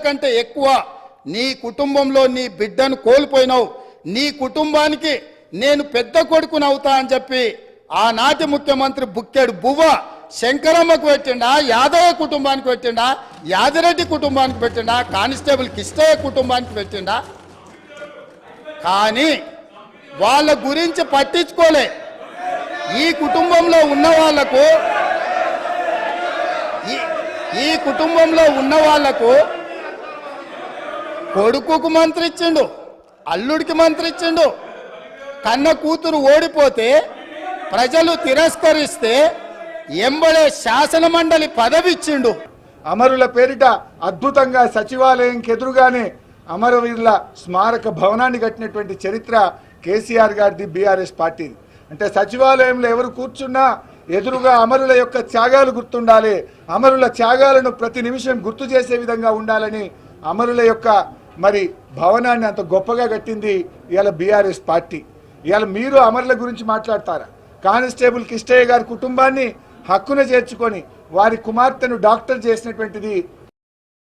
కంటే ఎక్కువ నీ కుటుంబంలో నీ బిడ్డను కోల్పోయినావు. నీ కుటుంబానికి నేను పెద్ద కొడుకుని అవుతా అని చెప్పి ఆనాటి ముఖ్యమంత్రి బుక్కెడు బువ్వ శంకరమ్మకు పెట్టిండా, యాదవ కుటుంబానికి పెట్టిండా, యాదిరెడ్డి కుటుంబానికి పెట్టిండా, కానిస్టేబుల్ కిష్టయ్య కుటుంబానికి పెట్టిండా. కానీ వాళ్ళ గురించి పట్టించుకోలే. ఈ కుటుంబంలో ఉన్న వాళ్లకు కొడుకుకు మంత్రి ఇచ్చిండు, అల్లుడికి మంత్రి ఇచ్చిండు. కన్న కూతురు ఓడిపోతే ప్రజలు తిరస్కరిస్తే ఎంబడే శాసన మండలి పదవి ఇచ్చిండు. అమరుల పేరిట అద్భుతంగా సచివాలయంకి ఎదురుగానే అమరవీరుల స్మారక భవనాన్ని కట్టినటువంటి చరిత్ర కేసీఆర్ గారిది, బీఆర్ఎస్ పార్టీది. అంటే సచివాలయంలో ఎవరు కూర్చున్నా ఎదురుగా అమరుల యొక్క త్యాగాలు గుర్తుండాలి, అమరుల త్యాగాలను ప్రతి నిమిషం గుర్తు చేసే విధంగా ఉండాలని అమరుల యొక్క మరి భవనాన్ని అంత గొప్పగా కట్టింది ఇవాళ బీఆర్ఎస్ పార్టీ. ఇవాళ మీరు అమరుల గురించి మాట్లాడతారా? కానిస్టేబుల్ కిష్టయ్య గారి కుటుంబాన్ని హక్కున చేర్చుకొని వారి కుమార్తెను డాక్టర్ చేసినటువంటిది